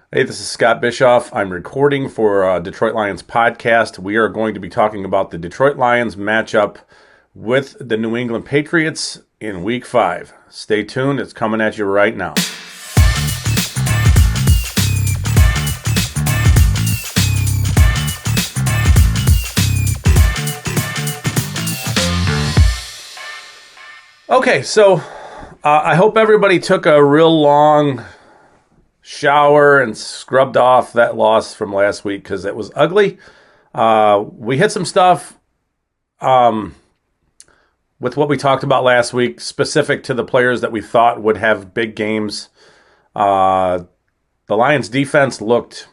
Hey, this is Scott Bischoff. I'm recording for Detroit Lions podcast. We are going to be talking about the Detroit Lions matchup with the New England Patriots in Week 5. Stay tuned. It's coming at you right now. Okay, so I hope everybody took a real long shower and scrubbed off that loss from last week because it was ugly. We hit some stuff with what we talked about last week, specific to the players that we thought would have big games. The Lions defense looked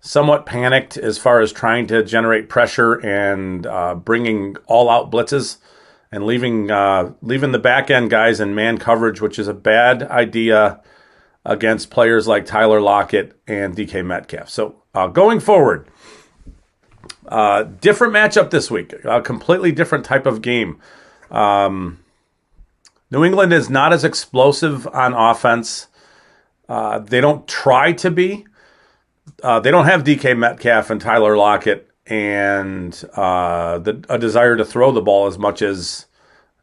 somewhat panicked as far as trying to generate pressure and bringing all-out blitzes and leaving the back-end guys in man coverage, which is a bad idea against players like Tyler Lockett and DK Metcalf. So going forward, different matchup this week, a completely different type of game. New England is not as explosive on offense. They don't try to be. They don't have DK Metcalf and Tyler Lockett and a desire to throw the ball as much as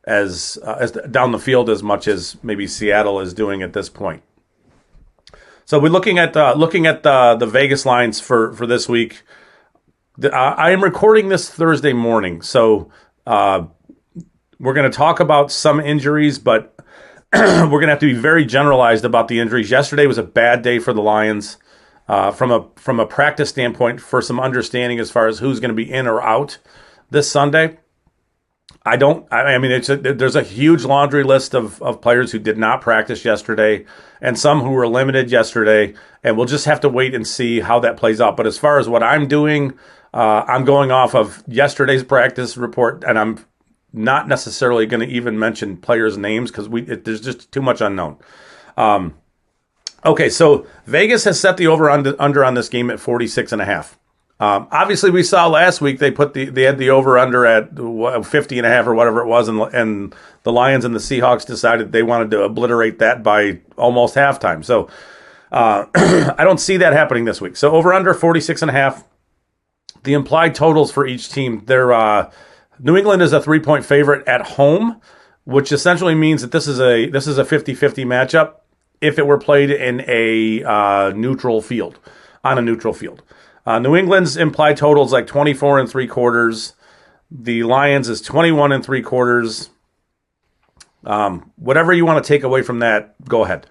down the field as much as maybe Seattle is doing at this point. So we're looking at the Vegas lines for this week. I am recording this Thursday morning, so we're going to talk about some injuries, but we're going to have to be very generalized about the injuries. Yesterday was a bad day for the Lions from a practice standpoint, for some understanding as far as who's going to be in or out this Sunday. There's a huge laundry list of players who did not practice yesterday and some who were limited yesterday, and we'll just have to wait and see how that plays out. But as far as what I'm doing, I'm going off of yesterday's practice report, and I'm not necessarily going to even mention players' names because there's just too much unknown. Okay, so Vegas has set the over-under on this game at 46.5. Obviously, we saw last week they had the over/under at 50.5 or whatever it was, and the Lions and the Seahawks decided they wanted to obliterate that by almost halftime. So I don't see that happening this week. So over/under 46.5. The implied totals for each team: New England is a 3-point favorite at home, which essentially means that this is a 50-50 matchup if it were played in a neutral field, on a neutral field. New England's implied total is like 24 3/4. The Lions is 21 3/4. Whatever you want to take away from that, go ahead.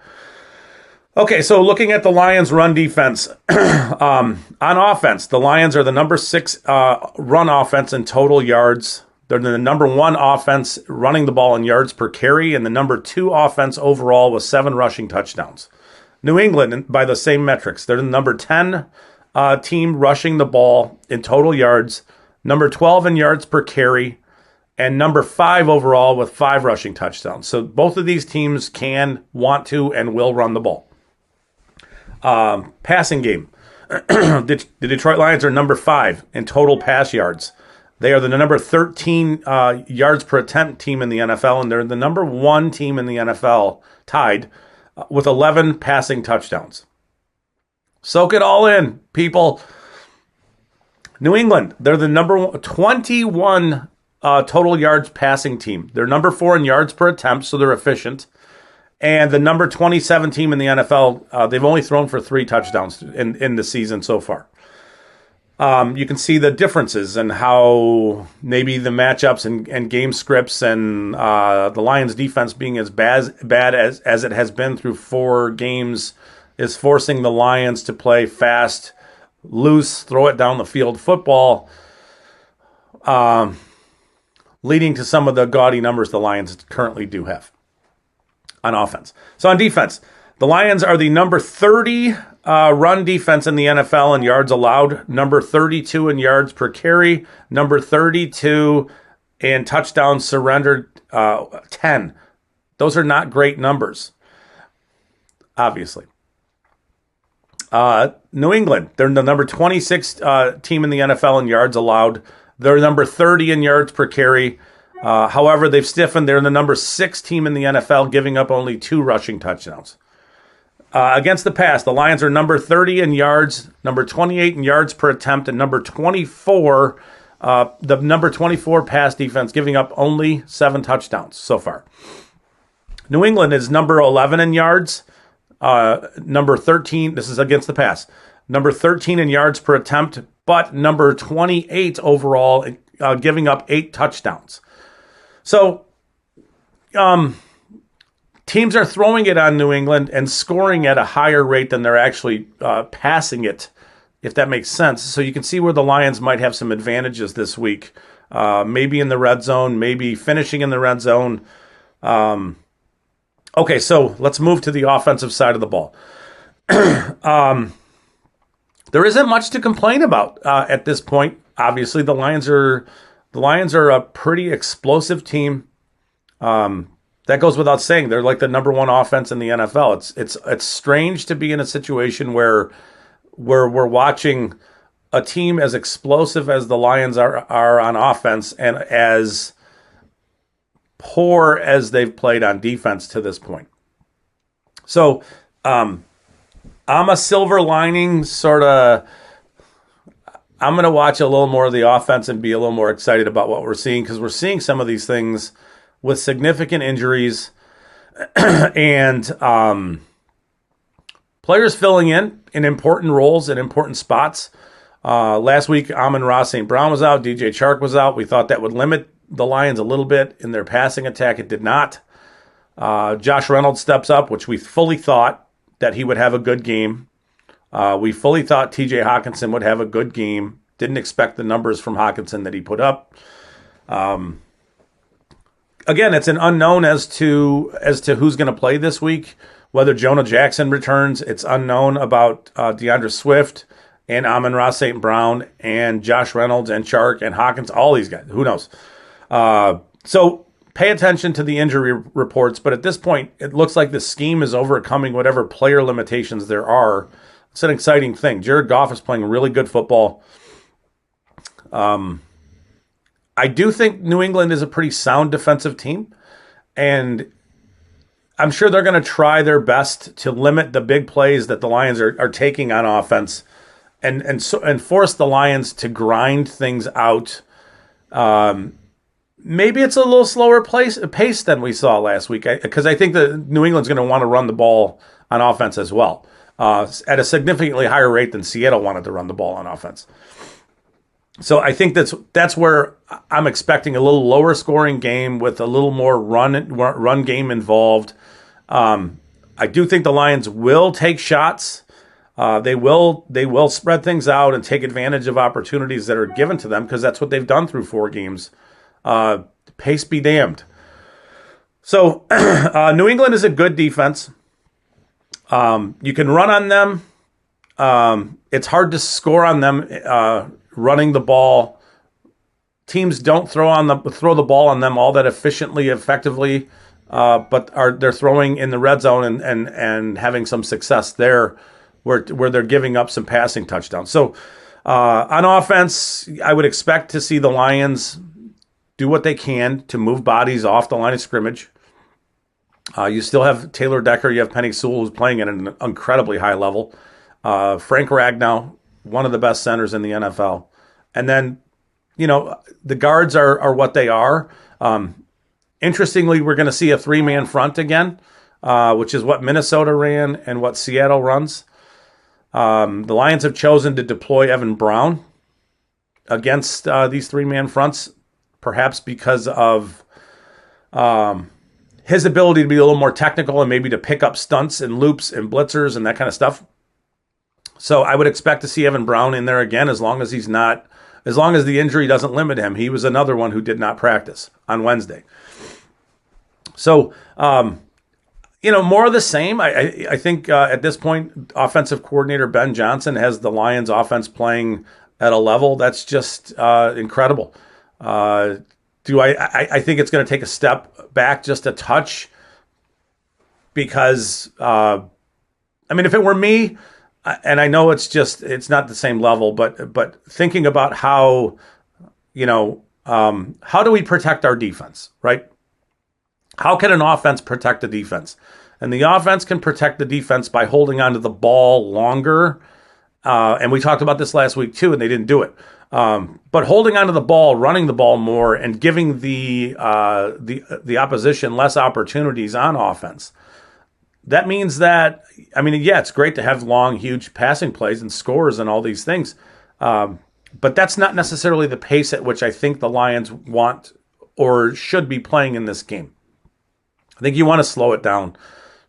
Okay, so looking at the Lions' run defense, on offense, the Lions are the number 6 run offense in total yards. They're the number 1 offense running the ball in yards per carry, and the number 2 offense overall with 7 rushing touchdowns. New England, by the same metrics, they're the number 10 team rushing the ball in total yards, number 12 in yards per carry, and number 5 overall with 5 rushing touchdowns. So both of these teams can, want to, and will run the ball. Passing game. The Detroit Lions are number 5 in total pass yards. They are the number 13 yards per attempt team in the NFL, and they're the number 1 team in the NFL, tied, with 11 passing touchdowns. Soak it all in, people. New England, they're the number 21 total yards passing team. They're number 4 in yards per attempt, so they're efficient. And the number 27 team in the NFL, they've only thrown for 3 touchdowns in the season so far. You can see the differences and how maybe the matchups and game scripts and the Lions defense being as bad as it has been through 4 games is forcing the Lions to play fast, loose, throw it down the field football, leading to some of the gaudy numbers the Lions currently do have on offense. So on defense, the Lions are the number 30 run defense in the NFL in yards allowed, number 32 in yards per carry, number 32 in touchdowns surrendered, 10. Those are not great numbers, obviously. New England, they're the number 26 team in the NFL in yards allowed. They're number 30 in yards per carry. However, they've stiffened. They're the number 6 team in the NFL, giving up only 2 rushing touchdowns. Against the pass, the Lions are number 30 in yards, number 28 in yards per attempt, and number 24, the number 24 pass defense, giving up only 7 touchdowns so far. New England is number 11 in yards, number 13, this is against the pass, number 13 in yards per attempt, but number 28 overall, giving up 8 touchdowns. So, teams are throwing it on New England and scoring at a higher rate than they're actually passing it, if that makes sense. So you can see where the Lions might have some advantages this week. Maybe in the red zone, maybe finishing in the red zone. Okay, so let's move to the offensive side of the ball. There isn't much to complain about at this point. Obviously, the Lions are a pretty explosive team. That goes without saying. They're like the number 1 offense in the NFL. It's strange to be in a situation where we're watching a team as explosive as the Lions are on offense and as poor as they've played on defense to this point. So I'm a silver lining sort of. I'm going to watch a little more of the offense and be a little more excited about what we're seeing, because we're seeing some of these things with significant injuries and players filling in important roles and important spots. Last week, Amon-Ra St. Brown was out. DJ Chark was out. We thought that would limit the Lions a little bit in their passing attack. It did not. Josh Reynolds steps up, which we fully thought that he would have a good game. We fully thought TJ Hawkinson would have a good game. Didn't expect the numbers from Hawkinson that he put up. Again, it's an unknown as to who's going to play this week. Whether Jonah Jackson returns, it's unknown about DeAndre Swift and Amon-Ra St. Brown and Josh Reynolds and Chark and Hawkins, all these guys. Who knows? So pay attention to the injury reports. But at this point, it looks like the scheme is overcoming whatever player limitations there are. It's an exciting thing. Jared Goff is playing really good football. I do think New England is a pretty sound defensive team, and I'm sure they're going to try their best to limit the big plays that the Lions are taking on offense, and force the Lions to grind things out. Maybe it's a little slower pace than we saw last week, because I think that New England's going to want to run the ball on offense as well, at a significantly higher rate than Seattle wanted to run the ball on offense. So I think that's where I'm expecting a little lower scoring game with a little more run game involved. I do think the Lions will take shots. They will spread things out and take advantage of opportunities that are given to them, because that's what they've done through 4 games. Pace be damned. So New England is a good defense. You can run on them. It's hard to score on them running the ball. Teams don't throw the ball on them all that effectively, but they're throwing in the red zone and having some success there, where they're giving up some passing touchdowns. So on offense, I would expect to see the Lions do what they can to move bodies off the line of scrimmage. You still have Taylor Decker, you have Penei Sewell, who's playing at an incredibly high level. Frank Ragnow, one of the best centers in the NFL. And then, the guards are what they are. Interestingly, we're going to see a 3-man front again, which is what Minnesota ran and what Seattle runs. The Lions have chosen to deploy Evan Brown against these 3-man fronts, perhaps because of his ability to be a little more technical and maybe to pick up stunts and loops and blitzers and that kind of stuff. So I would expect to see Evan Brown in there again, as long as the injury doesn't limit him. He was another one who did not practice on Wednesday. So, more of the same. I think at this point, offensive coordinator Ben Johnson has the Lions offense playing at a level that's just incredible. I think it's going to take a step back just a touch, because, if it were me, and I know it's not the same level, but thinking about how do we protect our defense, right? How can an offense protect the defense? And the offense can protect the defense by holding onto the ball longer. And we talked about this last week too, and they didn't do it. But holding onto the ball, running the ball more, and giving the opposition less opportunities on offense. That means that, I mean, yeah, it's great to have long, huge passing plays and scores and all these things. But that's not necessarily the pace at which I think the Lions want or should be playing in this game. I think you want to slow it down.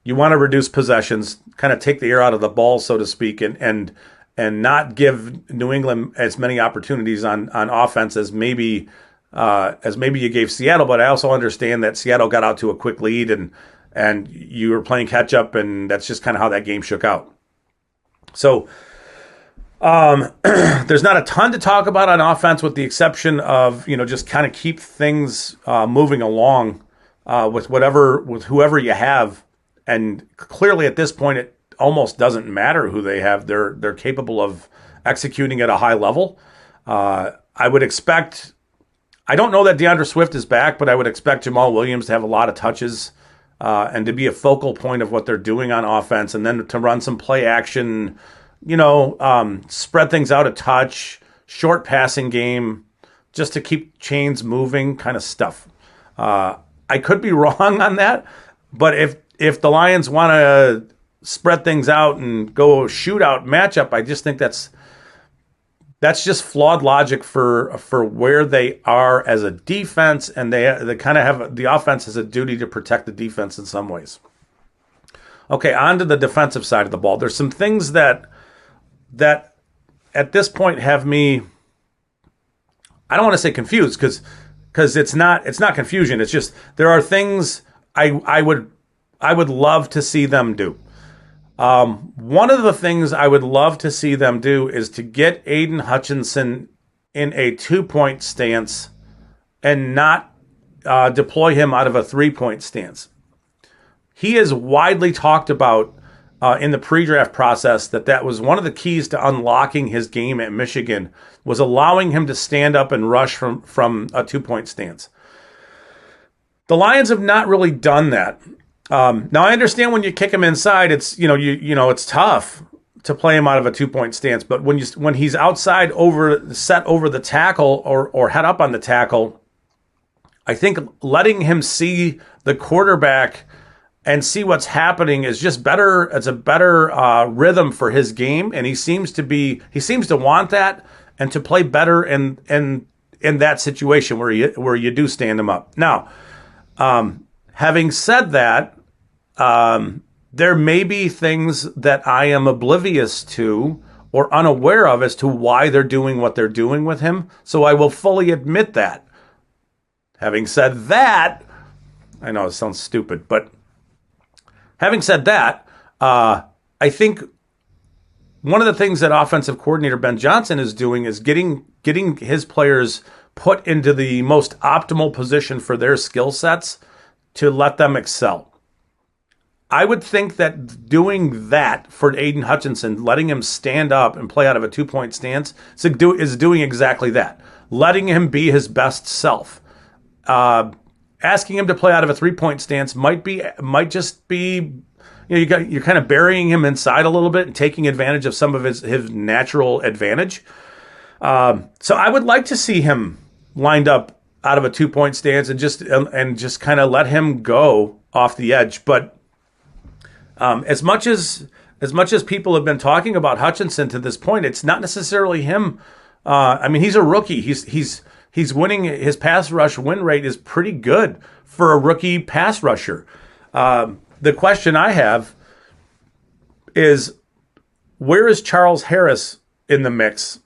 You want to reduce possessions, kind of take the air out of the ball, so to speak, and not give New England as many opportunities on offense as maybe you gave Seattle. But I also understand that Seattle got out to a quick lead and you were playing catch up, and that's just kind of how that game shook out. So there's not a ton to talk about on offense, with the exception of just kind of keep things moving along with whoever you have. And clearly at this point, it almost doesn't matter who they have. They're capable of executing at a high level. I would expect, I don't know that DeAndre Swift is back, but I would expect Jamal Williams to have a lot of touches and to be a focal point of what they're doing on offense, and then to run some play action, spread things out a touch, short passing game, just to keep chains moving kind of stuff. I could be wrong on that, but if the Lions want to spread things out and go shootout matchup, I just think that's just flawed logic for where they are as a defense, and they kind of have the offense has a duty to protect the defense in some ways. Okay, on to the defensive side of the ball. There's some things that at this point have me, I don't want to say confused, because it's not confusion. It's just there are things I would love to see them do. One of the things I would love to see them do is to get Aidan Hutchinson in a 2-point stance and not deploy him out of a 3-point stance. He is widely talked about in the pre-draft process that was one of the keys to unlocking his game at Michigan, was allowing him to stand up and rush from a 2-point stance. The Lions have not really done that. Now I understand when you kick him inside, it's it's tough to play him out of a 2-point stance. But when he's outside over the tackle or head up on the tackle, I think letting him see the quarterback and see what's happening is just better. It's a better rhythm for his game, and he seems to want that and to play better in that situation where you do stand him up. Now, having said that, there may be things that I am oblivious to or unaware of as to why they're doing what they're doing with him. So I will fully admit that. Having said that, I know it sounds stupid, but having said that, I think one of the things that offensive coordinator Ben Johnson is doing is getting his players put into the most optimal position for their skill sets to let them excel. I would think that doing that for Aidan Hutchinson, letting him stand up and play out of a 2-point stance, is doing exactly that. Letting him be his best self. Asking him to play out of a 3-point stance might just be, you're kind of burying him inside a little bit and taking advantage of some of his natural advantage. So I would like to see him lined up out of a 2-point stance and just kind of let him go off the edge. But as much as people have been talking about Hutchinson to this point, it's not necessarily him. I mean, he's a rookie. He's winning. His pass rush win rate is pretty good for a rookie pass rusher. The question I have is, where is Charles Harris in the mix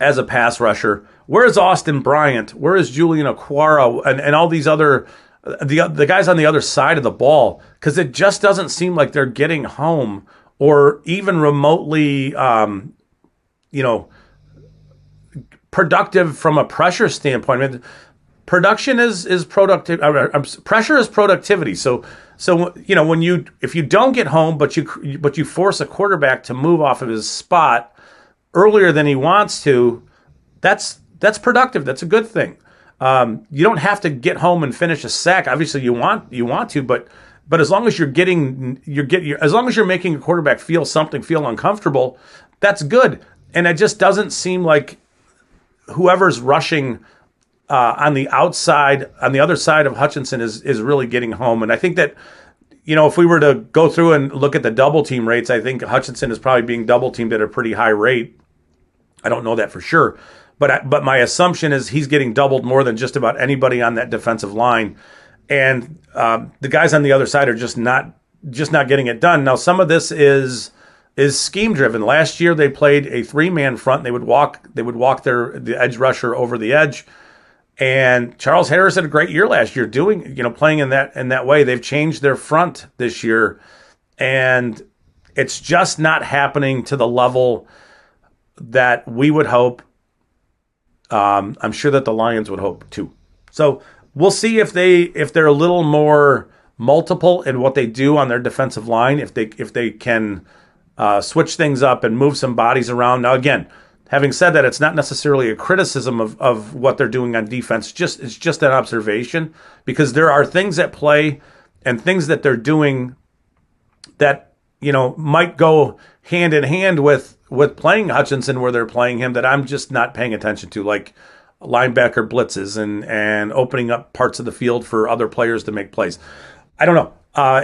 as a pass rusher? Where is Austin Bryant? Where is Julian Okwara and all these other the guys on the other side of the ball? Because it just doesn't seem like they're getting home or even remotely, productive from a pressure standpoint. I mean, production is productive. Pressure is productivity. So if you don't get home, but you force a quarterback to move off of his spot earlier than he wants to, that's productive. That's a good thing. You don't have to get home and finish a sack. Obviously, you want to, but But as long as as long as you're making a quarterback feel uncomfortable, that's good. And it just doesn't seem like whoever's rushing on the other side of Hutchinson is really getting home. And I think that, if we were to go through and look at the double team rates, I think Hutchinson is probably being double teamed at a pretty high rate. I don't know that for sure, but my assumption is he's getting doubled more than just about anybody on that defensive line, and the guys on the other side are just not getting it done. Now, some of this is scheme driven. Last year they played a 3-man front. They would walk the edge rusher over the edge. And Charles Harris had a great year last year playing in that way. They've changed their front this year, and it's just not happening to the level that we would hope. I'm sure that the Lions would hope too. So we'll see if they're a little more multiple in what they do on their defensive line, if they can switch things up and move some bodies around. Now, again, having said that, it's not necessarily a criticism of what they're doing on defense. It's just an observation, because there are things at play and things that they're doing that might go hand in hand with playing Hutchinson where they're playing him, that I'm just not paying attention to, like linebacker blitzes and opening up parts of the field for other players to make plays. I don't know.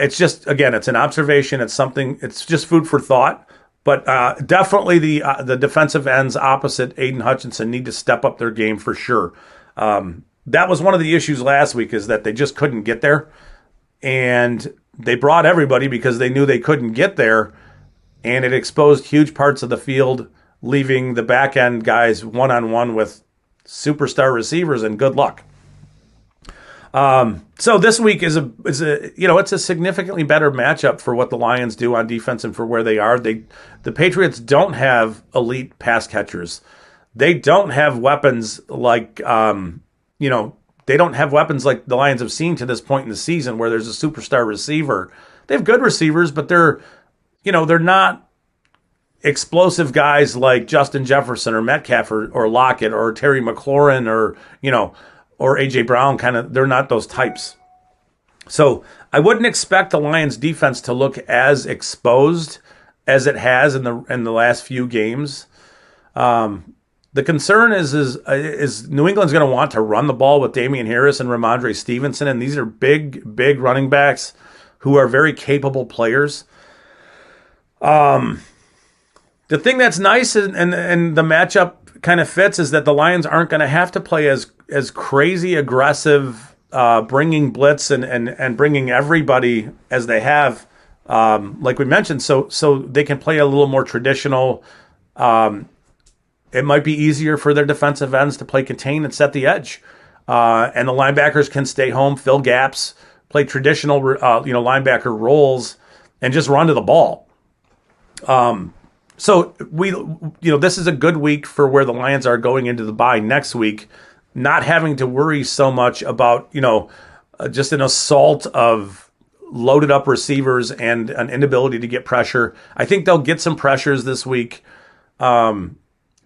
It's just, again, it's an observation. It's something. It's just food for thought. But definitely the defensive ends opposite Aidan Hutchinson need to step up their game for sure. That was one of the issues last week, is that they just couldn't get there. And they brought everybody because they knew they couldn't get there. And it exposed huge parts of the field, leaving the back end guys one-on-one with superstar receivers, and good luck. So this week is it's a significantly better matchup for what the Lions do on defense and for where they are. The Patriots don't have elite pass catchers. They don't have weapons like they don't have weapons like the Lions have seen to this point in the season, where there's a superstar receiver. They have good receivers, but they're not explosive guys like Justin Jefferson or Metcalf or Lockett or Terry McLaurin or A.J. Brown. They're not those types. So I wouldn't expect the Lions defense to look as exposed as it has in the last few games. The concern is New England's going to want to run the ball with Damien Harris and Ramondre Stevenson, and these are big running backs who are very capable players. The thing that's nice and the matchup kind of fits is that the Lions aren't going to have to play as crazy aggressive, bringing blitz and bringing everybody as they have, like we mentioned. So they can play a little more traditional. It might be easier for their defensive ends to play contain and set the edge, and the linebackers can stay home, fill gaps, play traditional linebacker roles, and just run to the ball. So this is a good week for where the Lions are going into the bye next week, not having to worry so much about, just an assault of loaded up receivers and an inability to get pressure. I think they'll get some pressures this week,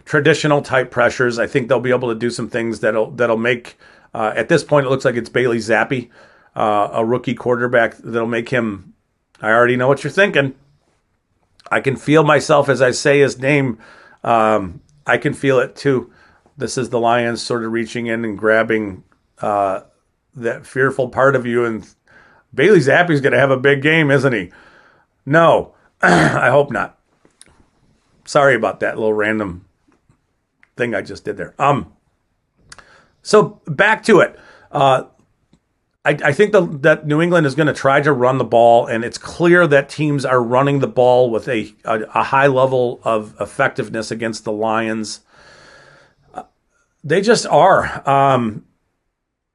traditional type pressures. I think they'll be able to do some things that'll make, at this point, it looks like it's Bailey Zappi, a rookie quarterback, that'll make him, I already know what you're thinking. I can feel myself as I say his name. I can feel it too. This is the Lions sort of reaching in and grabbing that fearful part of you. And Bailey Zappi's going to have a big game, isn't he? No, I hope not. Sorry about that little random thing I just did there. So back to it. I think that New England is going to try to run the ball, and it's clear that teams are running the ball with a high level of effectiveness against the Lions. They just are.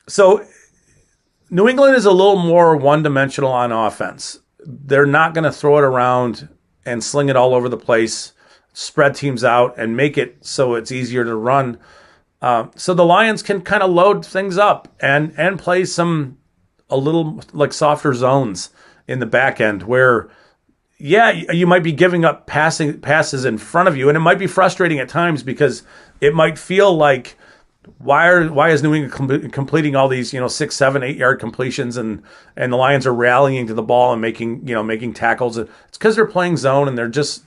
So New England is a little more one-dimensional on offense. They're not going to throw it around and sling it all over the place, spread teams out, and make it so it's easier to run. So the Lions can kind of load things up and play a little like softer zones in the back end where, you might be giving up passes in front of you, and it might be frustrating at times because it might feel like why is New England completing all these 6, 7, 8 yard completions and the Lions are rallying to the ball and making tackles? It's because they're playing zone and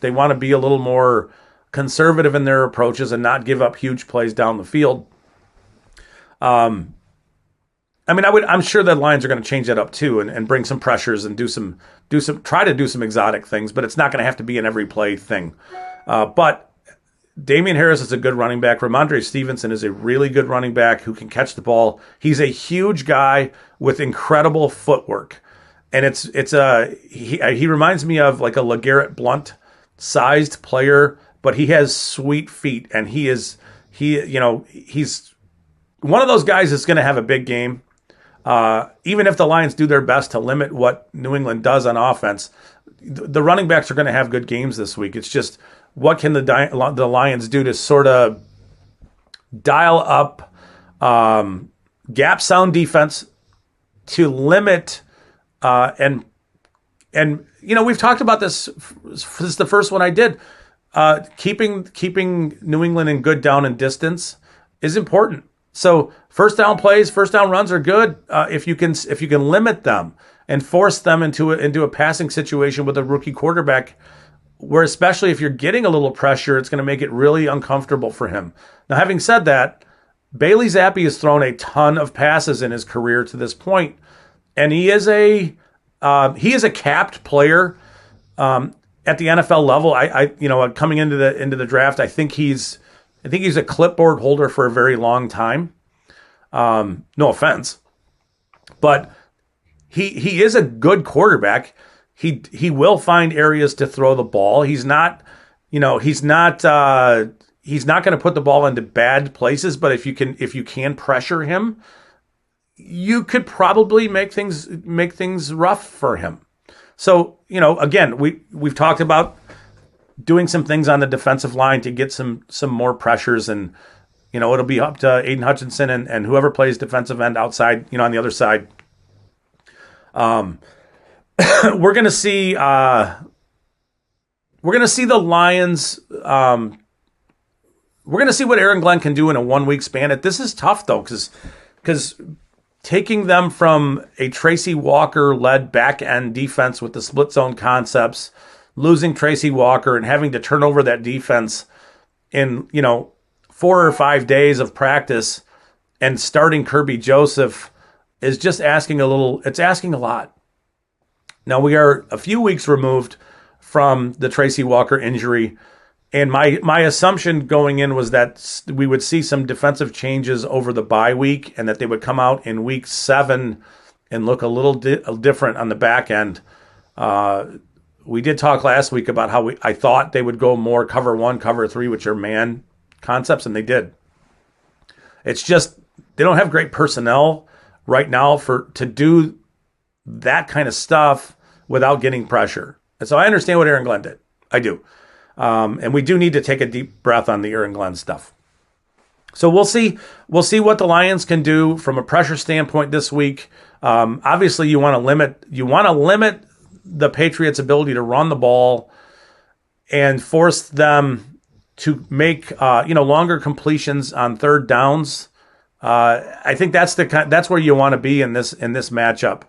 they want to be a little more conservative in their approaches and not give up huge plays down the field. I'm sure that Lions are going to change that up too and bring some pressures and try to do some exotic things, but it's not going to have to be an every play thing. But Damien Harris is a good running back. Ramondre Stevenson is a really good running back who can catch the ball. He's a huge guy with incredible footwork. And he reminds me of like a LeGarrette Blount sized player, but he has sweet feet and he's one of those guys that's going to have a big game. Even if the Lions do their best to limit what New England does on offense, the running backs are going to have good games this week. It's just, what can the Lions do to sort of dial up gap sound defense to limit and we've talked about this. This is the first one I did. Keeping New England in good down and distance is important. So first down plays, first down runs are good if you can limit them and force them into a passing situation with a rookie quarterback, where especially if you're getting a little pressure, it's going to make it really uncomfortable for him. Now, having said that, Bailey Zappi has thrown a ton of passes in his career to this point, and he is a capped player at the NFL level. Coming into the draft, I think he's a clipboard holder for a very long time. No offense, but he is a good quarterback. He will find areas to throw the ball. He's not going to put the ball into bad places, but if you can pressure him, you could probably make things rough for him. So, again, we've talked about doing some things on the defensive line to get some more pressures, and it'll be up to Aidan Hutchinson and whoever plays defensive end outside, on the other side. We're gonna see the Lions. We're gonna see what Aaron Glenn can do in a 1 week span. This is tough though, because taking them from a Tracy Walker led back end defense with the split zone concepts, losing Tracy Walker and having to turn over that defense in 4 or 5 days of practice and starting Kirby Joseph is just asking a lot. Now, we are a few weeks removed from the Tracy Walker injury, and my assumption going in was that we would see some defensive changes over the bye week and that they would come out in week 7 and look a little different on the back end. We did talk last week about how I thought they would go more cover 1, cover 3, which are man concepts, and they did. It's just they don't have great personnel right now to do that kind of stuff without getting pressure. And so I understand what Aaron Glenn did. I do. And we do need to take a deep breath on the Aaron Glenn stuff. So we'll see what the Lions can do from a pressure standpoint this week. Obviously you want to limit the Patriots' ability to run the ball and force them to make longer completions on third downs. I think that's where you want to be in this matchup.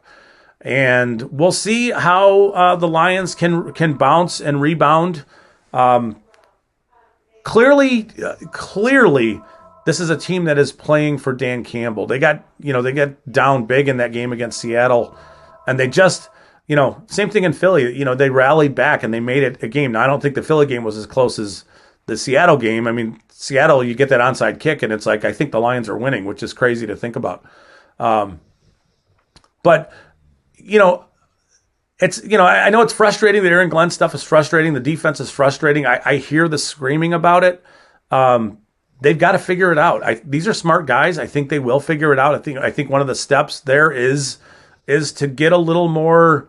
And we'll see how the Lions can bounce and rebound. Clearly, this is a team that is playing for Dan Campbell. They got down big in that game against Seattle, and they just, same thing in Philly. They rallied back and they made it a game. Now, I don't think the Philly game was as close as the Seattle game. I mean, Seattle, you get that onside kick, and it's like I think the Lions are winning, which is crazy to think about. But it's, I know it's frustrating. The Aaron Glenn stuff is frustrating. The defense is frustrating. I hear the screaming about it. They've got to figure it out. These are smart guys. I think they will figure it out. I think one of the steps there is to get a little more.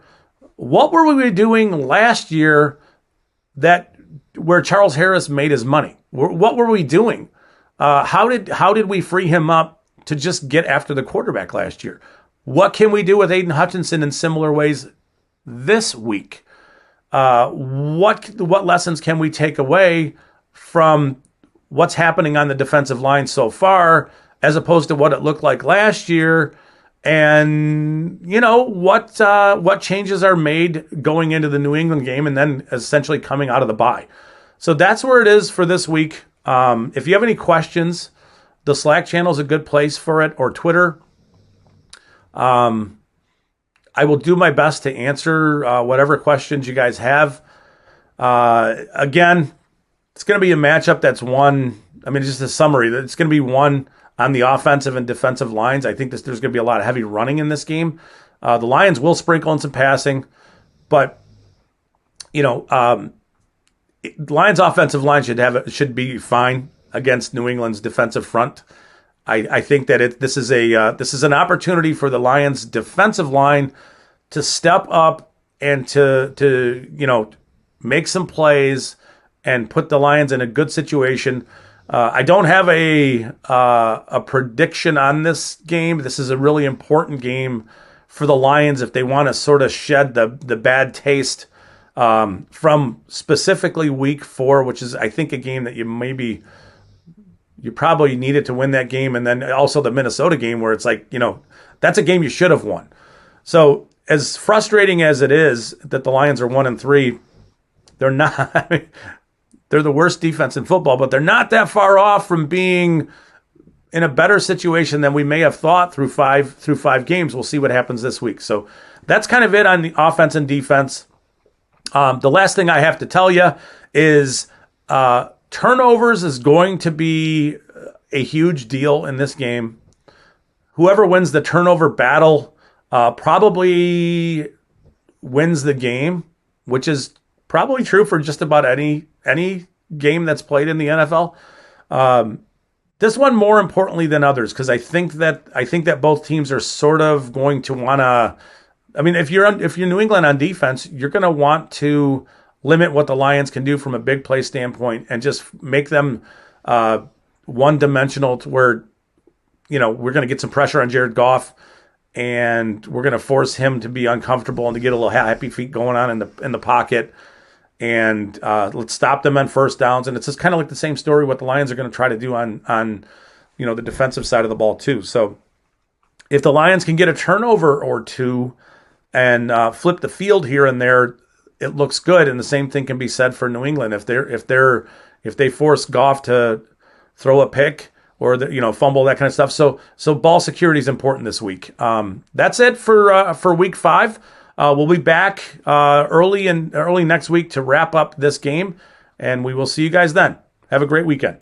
What were we doing last year where Charles Harris made his money? What were we doing? How did we free him up to just get after the quarterback last year? What can we do with Aidan Hutchinson in similar ways this week? What lessons can we take away from what's happening on the defensive line so far as opposed to what it looked like last year. And, what changes are made going into the New England game and then essentially coming out of the bye. So that's where it is for this week. If you have any questions, the Slack channel is a good place for it, or Twitter. I will do my best to answer whatever questions you guys have. Again, it's going to be a matchup that's won. Just a summary. It's going to be one on the offensive and defensive lines. I think there's going to be a lot of heavy running in this game. The Lions will sprinkle in some passing, but Lions' offensive line should be fine against New England's defensive front. I think that this is an opportunity for the Lions' defensive line to step up and to make some plays and put the Lions in a good situation. I don't have a prediction on this game. This is a really important game for the Lions if they want to sort of shed the bad taste from specifically Week 4, which is, I think, a game that you probably needed to win that game, and then also the Minnesota game where it's like, that's a game you should have won. So as frustrating as it is that the Lions are 1-3, they're not. They're the worst defense in football, but they're not that far off from being in a better situation than we may have thought through five games. We'll see what happens this week. So that's kind of it on the offense and defense. The last thing I have to tell you is turnovers is going to be a huge deal in this game. Whoever wins the turnover battle probably wins the game, which is probably true for just about any game that's played in the NFL. This one more importantly than others, because I think that both teams are sort of going to want to. If you're New England on defense, you're going to want to limit what the Lions can do from a big play standpoint and just make them one-dimensional to where we're going to get some pressure on Jared Goff, and we're going to force him to be uncomfortable and to get a little happy feet going on in the pocket. And let's stop them on first downs. And it's just kind of like the same story what the Lions are going to try to do on the defensive side of the ball too. So if the Lions can get a turnover or two and flip the field here and there, it looks good. And the same thing can be said for New England. If they force Goff to throw a pick or fumble, that kind of stuff. So ball security is important this week. That's it for Week 5. We'll be back early next week to wrap up this game, and we will see you guys then. Have a great weekend.